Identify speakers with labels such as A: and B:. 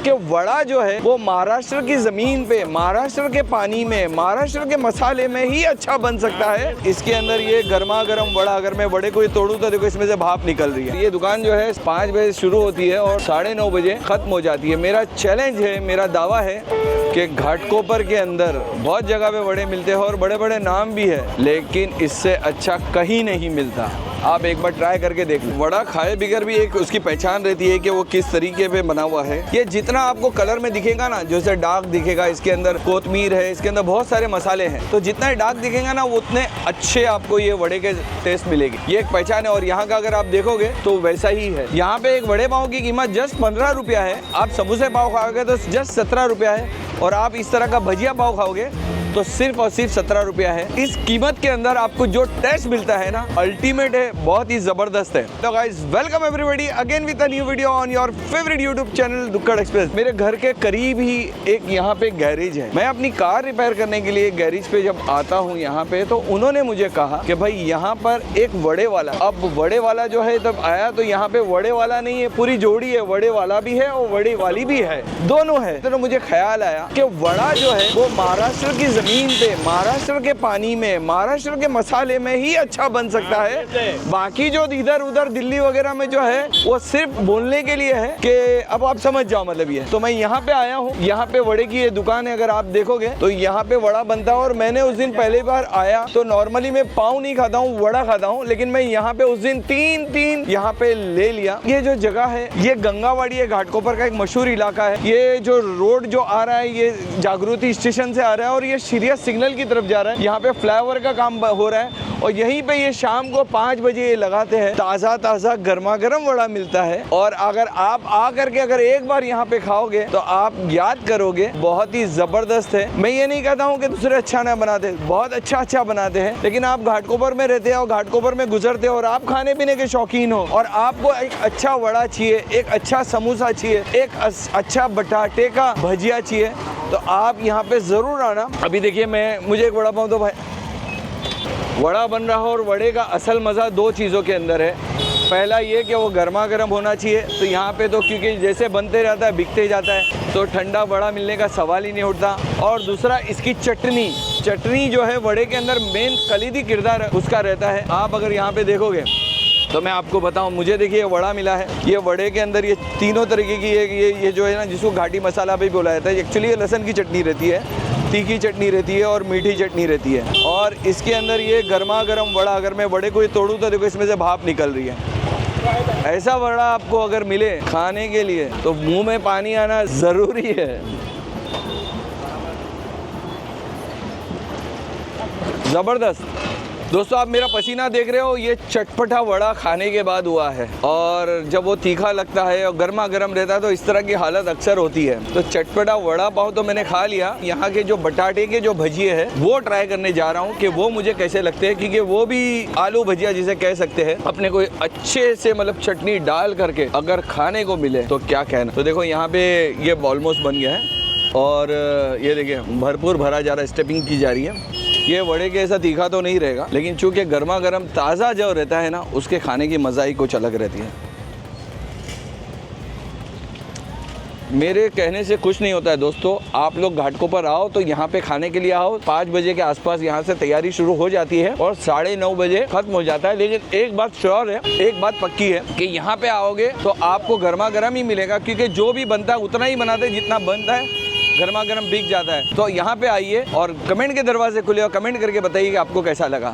A: कि वड़ा जो है वो महाराष्ट्र की जमीन पे, महाराष्ट्र के पानी में, महाराष्ट्र के मसाले में ही अच्छा बन सकता है। इसके अंदर ये गर्मा गर्म वड़ा, अगर मैं वड़े को तोड़ूं तो देखो इसमें से भाप निकल रही है। ये दुकान जो है 5 बजे शुरू होती है और 9:30 बजे खत्म हो जाती है। मेरा चैलेंज है, मेरा दावा है कि घाटकोपर के अंदर बहुत जगह पे वड़े मिलते हैं और बड़े बड़े नाम भी है, लेकिन इससे अच्छा कहीं नहीं मिलता। आप एक बार ट्राई करके देख लो। वड़ा खाए बिगर भी एक उसकी पहचान रहती है कि वो किस तरीके पे बना हुआ है। ये जितना आपको कलर में दिखेगा ना, जैसे डार्क दिखेगा, इसके अंदर कोतमीर है, इसके अंदर बहुत सारे मसाले हैं, तो जितना डार्क दिखेगा ना उतने अच्छे आपको ये वड़े के टेस्ट मिलेगी। ये एक पहचान है। और यहाँ का अगर आप देखोगे तो वैसा ही है। यहाँ पे एक वड़े पाव की कीमत जस्ट 15 रुपया है। आप समोसे पाव खाओगे तो जस्ट 17 रुपया है, और आप इस तरह का भजिया पाव खाओगे तो सिर्फ और सिर्फ 17 रुपया है। इस कीमत के अंदर आपको जो टेस्ट मिलता है ना, अल्टीमेट है, बहुत ही जबरदस्त है। तो guys, welcome everybody again with a new video on your favourite YouTube channel Dukkad Express. मेरे घर के करीब ही एक यहाँ पे गैरेज है। मैं अपनी कार रिपेयर करने के लिए गैरेज पे जब आता हूँ यहाँ पे, तो उन्होंने मुझे कहा कि भाई यहाँ पर एक वड़े वाला, अब वड़े वाला जो है तब आया तो यहाँ पे वड़े वाला नहीं है, पूरी जोड़ी है, वड़े वाला भी है और वड़े वाली भी है, दोनों है। तो मुझे ख्याल आया कि वड़ा जो है वो महाराष्ट्र की जमीन पे, महाराष्ट्र के पानी में, महाराष्ट्र के मसाले में ही अच्छा बन सकता है। बाकी जो इधर उधर दिल्ली वगैरह में जो है वो सिर्फ बोलने के लिए है कि अब आप समझ जाओ मतलब ये। तो मैं यहाँ पे आया हूँ, यहाँ पे वड़े की ये दुकान है। अगर आप देखोगे तो यहाँ पे वड़ा बनता है। और मैंने उस दिन पहली बार आया तो नॉर्मली मैं पाव नहीं खाता हूँ, वड़ा खाता हूँ, लेकिन मैं यहाँ पे उस दिन तीन यहाँ पे ले लिया। ये जो जगह है ये गंगावाड़ी है, घाटकोपर का एक मशहूर इलाका है। ये जो रोड जो आ रहा है ये जागृति स्टेशन से आ रहा है और ये सीरियस सिग्नल की तरफ जा रहा है। यहाँ पे फ्लाईओवर का काम हो रहा है और यहीं पे ये शाम को 5 बजे ये लगाते हैं। ताज़ा ताज़ा गर्मा गर्म वड़ा मिलता है। और अगर आप आ करके अगर एक बार यहाँ पे खाओगे तो आप याद करोगे, बहुत ही ज़बरदस्त है। मैं ये नहीं कहता हूँ कि दूसरे अच्छा ना बनाते, बहुत अच्छा बनाते हैं, लेकिन आप घाटकोपर में रहते हैं और घाटकोपर में गुजरते हो और आप खाने पीने के शौकीन हो और आपको एक अच्छा वड़ा चाहिए, एक अच्छा समोसा चाहिए, एक अच्छा बटाटे का भजिया चाहिए, तो आप यहाँ पे ज़रूर आना। अभी देखिए मुझे एक वड़ा पाव दो भाई। वड़ा बन रहा है और वड़े का असल मज़ा 2 चीज़ों के अंदर है। पहला ये कि वो गर्मा गर्म होना चाहिए। तो यहाँ पे तो क्योंकि जैसे बनते रहता है बिकते जाता है, तो ठंडा वड़ा मिलने का सवाल ही नहीं उठता। और दूसरा इसकी चटनी जो है वड़े के अंदर मेन कलीदी किरदार उसका रहता है। आप अगर यहाँ पे देखोगे तो मैं आपको बताऊं, मुझे देखिए वड़ा मिला है। ये वड़े के अंदर ये तीनों तरीके की ये जो है ना, जिसको घाटी मसाला भी बोला जाता है, एक्चुअली ये लहसुन की चटनी रहती है, तीखी चटनी रहती है और मीठी चटनी रहती है। और इसके अंदर ये गर्मा गर्म वड़ा, अगर मैं वड़े को तोड़ूं तो देखो इसमें से भाप निकल रही है। ऐसा वड़ा आपको अगर मिले खाने के लिए तो मुंह में पानी आना ज़रूरी है। ज़बरदस्त। दोस्तों, आप मेरा पसीना देख रहे हो, ये चटपटा वड़ा खाने के बाद हुआ है। और जब वो तीखा लगता है और गर्मा गर्म रहता है तो इस तरह की हालत अक्सर होती है। तो चटपटा वड़ा पाव तो मैंने खा लिया। यहाँ के जो बटाटे के जो भजिए हैं वो ट्राई करने जा रहा हूँ कि वो मुझे कैसे लगते हैं, क्योंकि वो भी आलू भजिया जिसे कह सकते हैं, अपने कोई अच्छे से मतलब चटनी डाल करके अगर खाने को मिले तो क्या कहना। तो देखो यहाँ पे ये ऑलमोस्ट बन गया है और ये देखिए भरपूर भरा जा रहा है, स्टेपिंग की जा रही है। ये वड़े के ऐसा तीखा तो नहीं रहेगा, लेकिन चूंकि गर्मा गर्म ताज़ा जो रहता है ना, उसके खाने की मज़ा ही कुछ अलग रहती है। मेरे कहने से कुछ नहीं होता है दोस्तों। आप लोग घाटकोपर आओ तो यहाँ पे खाने के लिए आओ। 5 बजे के आसपास यहाँ से तैयारी शुरू हो जाती है और 9:30 बजे खत्म हो जाता है। लेकिन एक बात श्योर है, एक बात पक्की है कि यहाँ पे आओगे तो आपको गर्मा गर्म ही मिलेगा, क्योंकि जो भी बनता है उतना ही बनाते हैं जितना बनता है, गर्मा गर्म बिक जाता है। तो यहाँ पे आइए और कमेंट के दरवाजे खुले और कमेंट करके बताइए कि आपको कैसा लगा।